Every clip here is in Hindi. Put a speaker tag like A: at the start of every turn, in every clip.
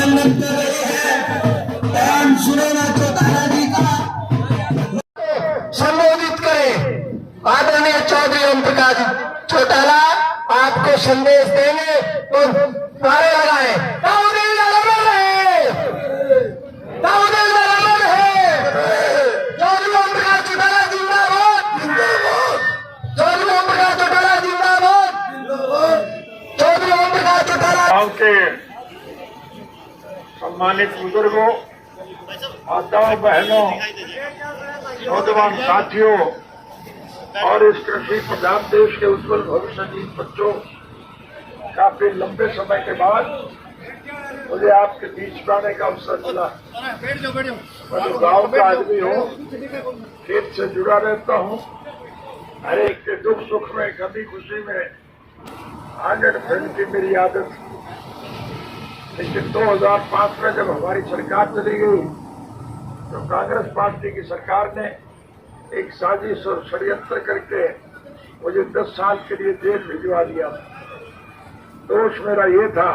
A: अभिनंदन कर रहे हैं। बयान सुनेगा चौटाला जी का,
B: संबोधित करें। आदरणीय चौधरी ओम प्रकाश चौटाला आपको संदेश देंगे तो नारे लगाए, दाऊदी अमर रहे, दाऊदी अमर रहे। चौधरी ओम प्रकाश चौटाला जिंदाबाद, चौधरी ओम प्रकाश चौटाला जिंदाबाद, चौधरी ओम प्रकाश चौटाला।
C: गांव के सम्मानित बुजुर्गों, माताओं, बहनों, नौजवान साथियों और इस कृषि प्रधान देश के उज्जवल भविष्य की बच्चों, काफी लंबे समय के बाद मुझे आपके बीच में आने का अवसर मिला। मैं तो गाँव का आदमी हूँ, खेत से जुड़ा रहता हूँ। हर एक के दुख सुख में, कभी खुशी में आंगन फिरने की मेरी आदत। लेकिन 2005 में जब हमारी सरकार चली गई तो कांग्रेस पार्टी की सरकार ने एक साजिश और षड्यंत्र करके मुझे 10 साल के लिए जेल भिजवा दिया। दोष मेरा ये था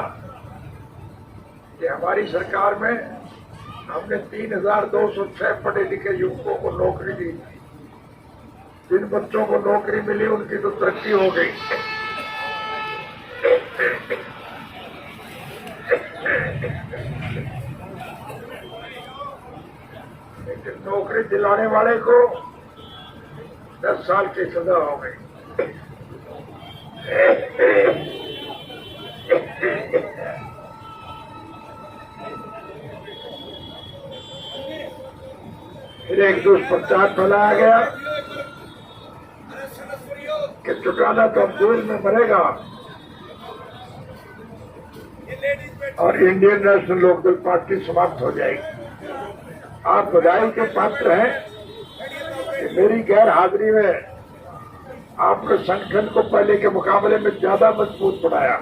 C: कि हमारी सरकार में हमने 3206 पढ़े लिखे युवकों को नौकरी दी। जिन बच्चों को नौकरी मिली उनकी तो तरक्की हो गई, लेकिन नौकरी दिलाने वाले को 10 साल की सजा हो गई। फिर एक दुष्प्रचार फैलाया गया कि चौटाला तो अब जेल में मरेगा और इंडियन नेशनल लोकदल पार्टी समाप्त हो जाएगी। आप बधाई के पात्र हैं कि मेरी गैर हाजिरी में आपने संगठन को पहले के मुकाबले में ज्यादा मजबूत बनाया।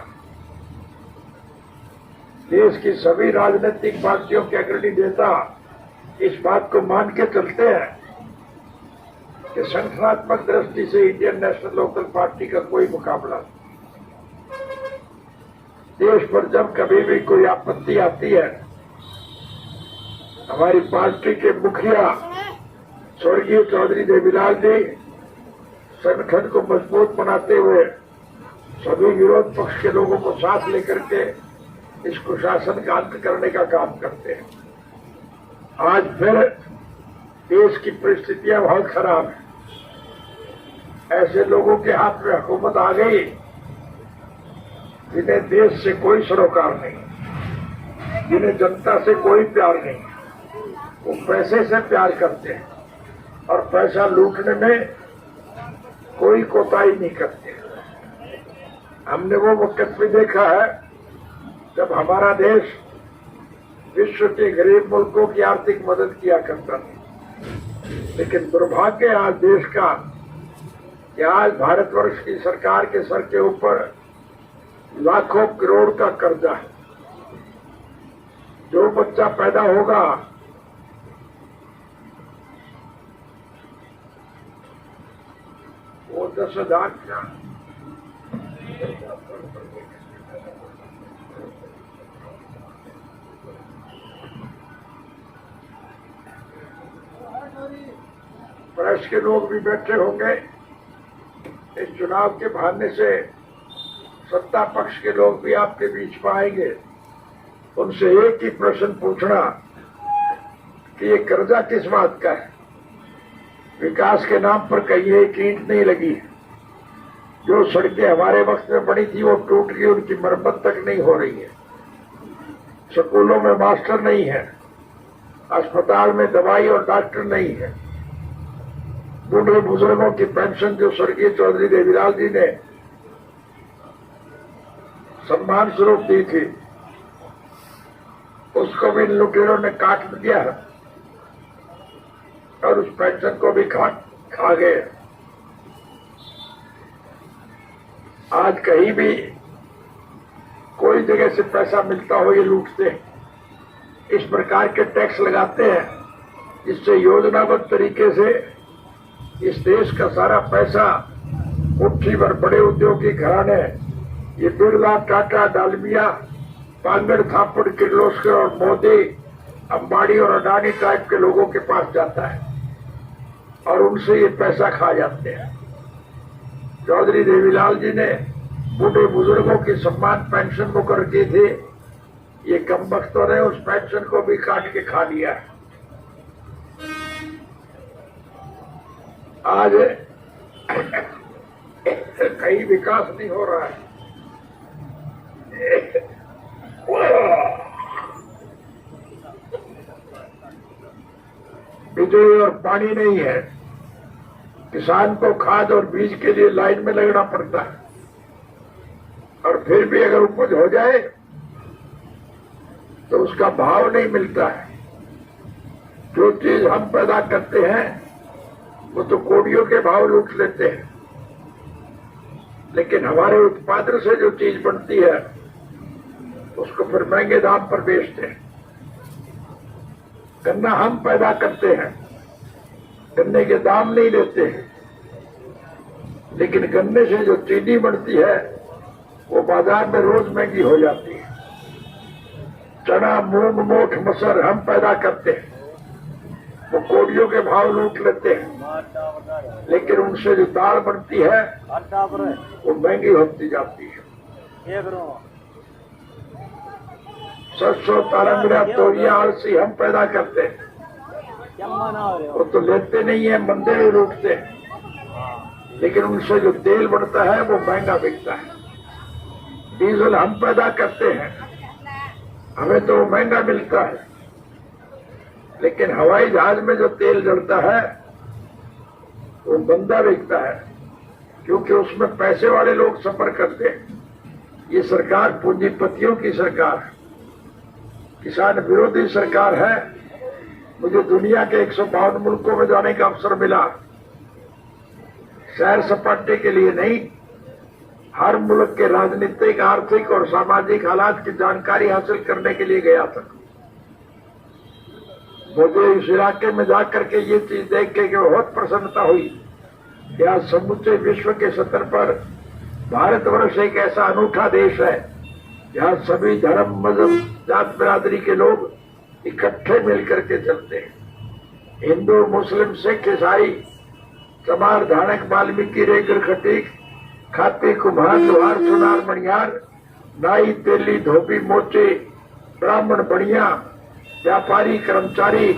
C: देश की सभी राजनीतिक पार्टियों के अग्रणी नेता इस बात को मान के चलते हैं कि संगठनात्मक दृष्टि से इंडियन नेशनल लोकदल पार्टी का कोई मुकाबला नहीं। देश पर जब कभी भी कोई आपत्ति आती है, हमारी पार्टी के मुखिया स्वर्गीय चौधरी देवीलाल जी संगठन को मजबूत बनाते हुए सभी विरोध पक्ष के लोगों को साथ लेकर के इस कुशासन का अंत करने का काम करते हैं। आज फिर देश की परिस्थितियां बहुत खराब हैं। ऐसे लोगों के हाथ में हुकूमत आ गई जिन्हें देश से कोई सरोकार नहीं, जिन्हें जनता से कोई प्यार नहीं। वो पैसे से प्यार करते हैं और पैसा लूटने में कोई कोताही नहीं करते। हमने वो वक्त भी देखा है जब हमारा देश विश्व के गरीब मुल्कों की आर्थिक मदद किया करता था। लेकिन दुर्भाग्य आज देश का कि आज भारतवर्ष की सरकार के सर के ऊपर लाखों करोड़ का कर्जा है। जो बच्चा पैदा होगा वो 10,000 क्या प्रेस के लोग भी बैठे होंगे। इस चुनाव के बहाने से सत्ता पक्ष के लोग भी आपके बीच में आएंगे। उनसे एक ही प्रश्न पूछना कि ये कर्जा किस बात का है। विकास के नाम पर कहीं एक ईंट नहीं लगी। जो सड़कें हमारे वक्त में बनी थी वो टूट गई, उनकी मरम्मत तक नहीं हो रही है। स्कूलों में मास्टर नहीं है, अस्पताल में दवाई और डॉक्टर नहीं है। बूढ़े बुजुर्गों की पेंशन जो स्वर्गीय चौधरी देवीलाल जी ने सम्मान स्वरूप दी थी, उसको भी लुटेरों ने काट दिया है और उस पेंशन को भी खा गए। आज कहीं भी कोई जगह से पैसा मिलता हो ये लूटते हैं। इस प्रकार के टैक्स लगाते हैं जिससे योजनाबद्ध तरीके से इस देश का सारा पैसा मुट्ठी भर बड़े उद्योगी घराने, ये बिरला, टाटा, डालमिया कांगड़, थापड़, किर्लोस्कर और मोदी, अंबानी और अडानी टाइप के लोगों के पास जाता है और उनसे ये पैसा खा जाते हैं। चौधरी देवीलाल जी ने बूढ़े बुजुर्गों की सम्मान पेंशन मुकर की थी, ये कमबख्तों ने उस पेंशन को भी काट के खा लिया है। आज कहीं विकास नहीं हो रहा है। बिजली और पानी नहीं है, किसान को खाद और बीज के लिए लाइन में लगना पड़ता है और फिर भी अगर उपज हो जाए तो उसका भाव नहीं मिलता है। जो चीज हम पैदा करते हैं वो तो कोड़ियों के भाव लूट लेते हैं, लेकिन हमारे उत्पादन से जो चीज बनती है उसको फिर महंगे दाम पर बेचते हैं। गन्ना हम पैदा करते हैं, गन्ने के दाम नहीं लेते हैं, लेकिन गन्ने से जो चीनी बनती है वो बाजार में रोज महंगी हो जाती है। चना, मूंग, मोठ, मसर हम पैदा करते हैं, वो कोड़ियों के भाव लूट लेते हैं, लेकिन उनसे जो दाल बनती है वो महंगी होती जाती है। सरसों, तारंगरा, तोरिया, अलसी हम पैदा करते हैं, वो तो लेते नहीं है, मंदे में लूटते हैं, लेकिन उनसे जो तेल बनता है वो महंगा बिकता है। डीजल हम पैदा करते हैं, हमें तो महंगा मिलता है, लेकिन हवाई जहाज में जो तेल जलता है वो महंगा बिकता है, क्योंकि उसमें पैसे वाले लोग सफर करते हैं। ये सरकार पूंजीपतियों की सरकार है, किसान विरोधी सरकार है। मुझे दुनिया के 152 मुल्कों में जाने का अवसर मिला, सैर सपाटे के लिए नहीं, हर मुल्क के राजनीतिक, आर्थिक और सामाजिक हालात की जानकारी हासिल करने के लिए गया था। मुझे इस इलाके में जाकर के ये चीज देख के बहुत प्रसन्नता हुई कि आज समूचे विश्व के स्तर पर भारतवर्ष एक ऐसा अनूठा देश है जहाँ सभी धर्म, मजहब, जात बिरादरी के लोग इकट्ठे मिलकर के चलते हैं। हिंदू, मुस्लिम, सिख, ईसाई, चमार, धानक, वाल्मीकि, रेगर, खटीक, खाती, कुम्हार, लोहार, सुनार, मणियार, नाई, तेली, धोबी, मोचे, ब्राह्मण, बनिया, व्यापारी, कर्मचारी,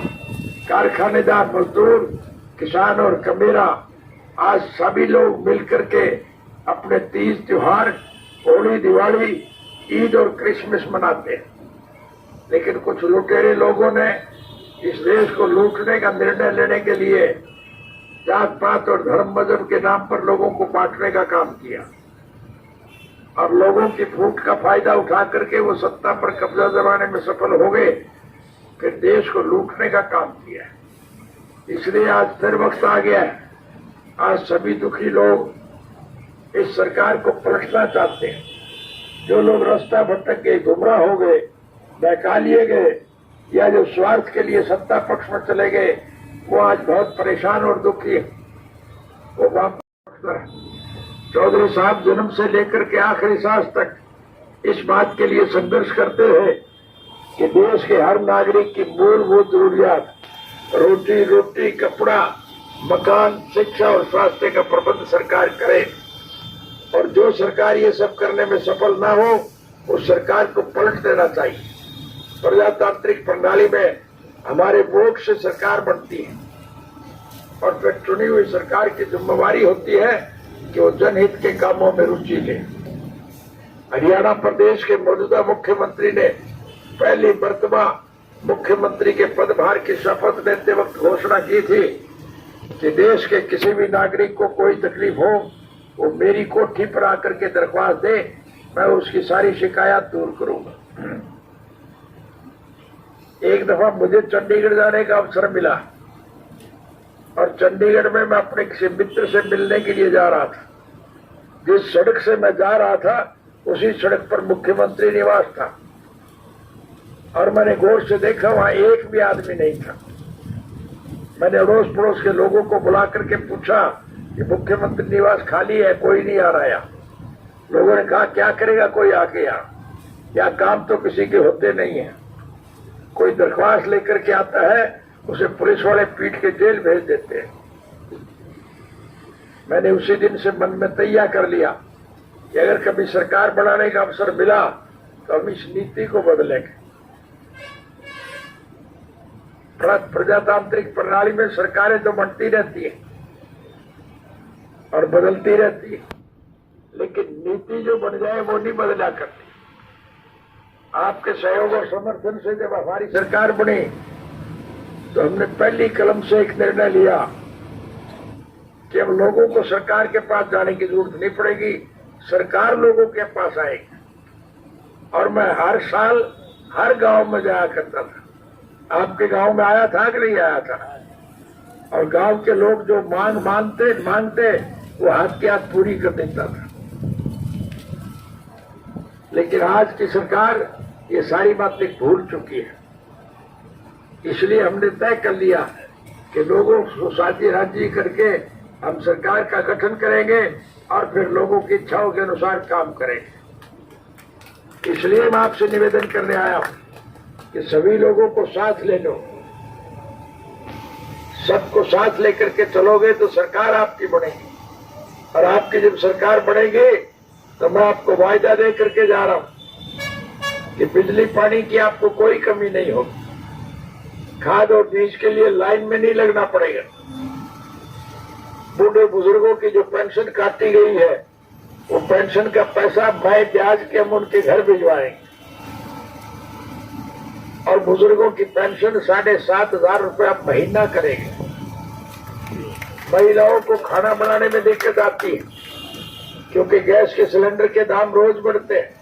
C: कारखानेदार, मजदूर, किसान और कमेरा, आज सभी लोग मिलकर के अपने तीज त्योहार, होली, दिवाली, ईद और क्रिसमस मनाते हैं। लेकिन कुछ लुटेरे लोगों ने इस देश को लूटने का निर्णय लेने के लिए जात पात और धर्म मजहब के नाम पर लोगों को बांटने का काम किया और लोगों की फूट का फायदा उठा करके वो सत्ता पर कब्जा जमाने में सफल हो गए, फिर देश को लूटने का काम किया। इसलिए आज फिर वक्त आ गया है, आज सभी दुखी लोग इस सरकार को पलटना चाहते हैं। जो लोग रास्ता भटक गए, गुमराह हो गए, बहका लिए गए या जो स्वार्थ के लिए सत्ता पक्ष में चले गए, वो आज बहुत परेशान और दुखी है। वो वापस चौधरी साहब जन्म से लेकर के आखिरी सांस तक इस बात के लिए संघर्ष करते हैं कि देश के हर नागरिक की मूलभूत जरूरियात, रोटी, कपड़ा, मकान, शिक्षा और स्वास्थ्य का प्रबंध सरकार करे, और जो सरकार ये सब करने में सफल ना हो उस सरकार को पलट देना चाहिए। प्रजातांत्रिक प्रणाली में हमारे वोट से सरकार बनती है और फिर चुनी हुई सरकार की जिम्मेवारी होती है कि वो जनहित के कामों में रुचि ले। हरियाणा प्रदेश के मौजूदा मुख्यमंत्री ने पहली मर्तबा मुख्यमंत्री के पदभार की शपथ लेते वक्त घोषणा की थी कि देश के किसी भी नागरिक को कोई तकलीफ हो वो मेरी कोठी पर आकर के दरख्वास्त दे, मैं उसकी सारी शिकायत दूर करूंगा। एक दफा मुझे चंडीगढ़ जाने का अवसर मिला और चंडीगढ़ में मैं अपने किसी मित्र से मिलने के लिए जा रहा था। जिस सड़क से मैं जा रहा था उसी सड़क पर मुख्यमंत्री निवास था और मैंने गौर से देखा वहां एक भी आदमी नहीं था। मैंने अड़ोस पड़ोस के लोगों को बुला करके पूछा कि मुख्यमंत्री निवास खाली है, कोई नहीं आ रहा है। लोगों ने कहा क्या करेगा कोई आके यहाँ। या काम तो किसी के होते नहीं है। कोई दरख्वास्त लेकर के आता है, उसे पुलिस वाले पीट के जेल भेज देते हैं। मैंने उसी दिन से मन में तैयार कर लिया कि अगर कभी सरकार बनाने का अवसर मिला तो हम इस नीति को बदलेंगे। प्रजातांत्रिक प्रणाली में सरकारें तो बनती रहती है और बदलती रहती है, लेकिन नीति जो बन जाए वो नहीं बदला करती। आपके सहयोग और समर्थन से जब हमारी सरकार बनी तो हमने पहली कलम से एक निर्णय लिया कि अब लोगों को सरकार के पास जाने की जरूरत नहीं पड़ेगी, सरकार लोगों के पास आएगी। और मैं हर साल हर गांव में जाया करता था। आपके गांव में आया था कि नहीं आया था? और गांव के लोग जो मांगते वो हाथ के हाथ पूरी कर देता था। लेकिन आज की सरकार ये सारी बातें भूल चुकी है। इसलिए हमने तय कर लिया कि लोगों को साझी राजी करके हम सरकार का गठन करेंगे और फिर लोगों की इच्छाओं के अनुसार काम करेंगे। इसलिए मैं आपसे निवेदन करने आया हूं कि सभी लोगों को साथ ले लो। सबको साथ लेकर के चलोगे तो सरकार आपकी बनेगी, और आपकी जब सरकार बनेगी तो मैं आपको वायदा दे करके जा रहा हूं कि बिजली पानी की आपको कोई कमी नहीं होगी। खाद और बीज के लिए लाइन में नहीं लगना पड़ेगा। बूढ़े बुजुर्गों की जो पेंशन काटी गई है वो पेंशन का पैसा मैं ब्याज के हम उनके घर भिजवाएंगे, और बुजुर्गों की पेंशन 7,500 रुपया महीना करेंगे। महिलाओं को खाना बनाने में दिक्कत आती है क्योंकि गैस के सिलेंडर के दाम रोज बढ़ते हैं।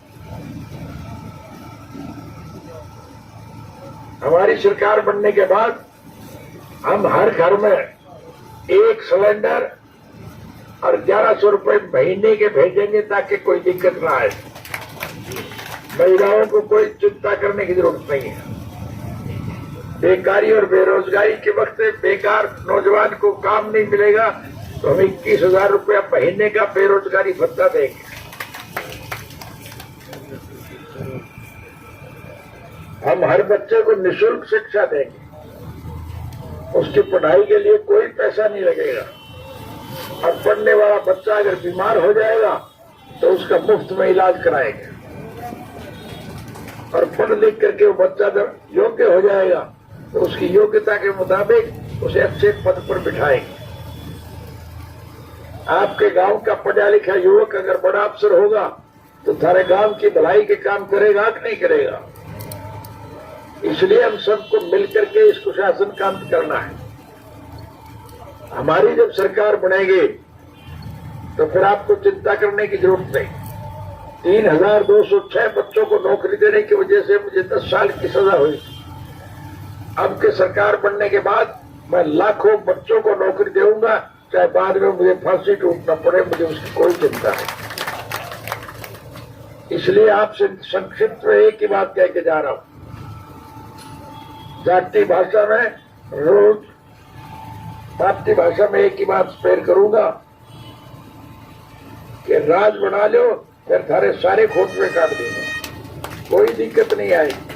C: हमारी सरकार बनने के बाद हम हर घर में एक सिलेंडर और 1100 रुपए महीने के भेजेंगे ताकि कोई दिक्कत ना आए। महिलाओं को कोई चिंता करने की जरूरत नहीं है। बेकारी और बेरोजगारी के वक्त बेकार नौजवान को काम नहीं मिलेगा तो हम 21,000 रुपया महीने का बेरोजगारी भत्ता देंगे। हम हर बच्चे को निःशुल्क शिक्षा देंगे। उसकी पढ़ाई के लिए कोई पैसा नहीं लगेगा, और पढ़ने वाला बच्चा अगर बीमार हो जाएगा तो उसका मुफ्त में इलाज कराएंगे, और पढ़ लिख करके वो बच्चा जब योग्य हो जाएगा तो उसकी योग्यता के मुताबिक उसे अच्छे पद पर बिठाएंगे। आपके गांव का पढ़ा लिखा युवक अगर बड़ा अफसर होगा तो सारे गांव की भलाई के काम करेगा कि नहीं करेगा? इसलिए हम सबको मिलकर के इस कुशासन का अंत करना है। हमारी जब सरकार बनेगी तो फिर आपको चिंता करने की जरूरत नहीं। 3,206 बच्चों को नौकरी देने की वजह से मुझे 10 साल की सजा हुई। अब के सरकार बनने के बाद मैं लाखों बच्चों को नौकरी दूंगा, चाहे बाद में मुझे फांसी टूटना पड़े, मुझे उसकी कोई चिंता नहीं। इसलिए आपसे संक्षिप्त में एक ही बात कह के जा रहा हूं। जाति भाषा में रोज भारतीय भाषा में एक ही बात स्पेयर करूंगा कि राज बना लो फिर थारे सारे खोटवे काट देंगे, कोई दिक्कत नहीं आएगी।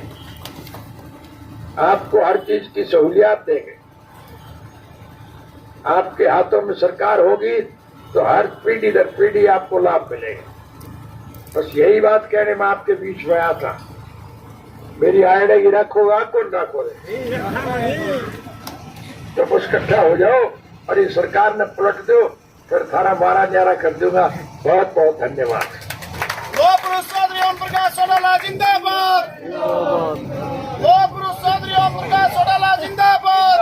C: आपको हर चीज की सहूलियत देंगे। आपके हाथों में सरकार होगी तो हर पीढ़ी दर पीढ़ी आपको लाभ मिलेगा। बस यही बात कहने में आपके बीच में आया था। मेरी आयडेगी रखोगा कौन रखो, तो कुछ इकट्ठा हो जाओ और ये सरकार ने पलट दो, फिर थारा मारा न्यारा कर दूंगा। बहुत बहुत धन्यवाद।
D: ओम प्रकाश चौटाला जिंदाबाद। ओम प्रकाश चौटाला जिंदाबाद।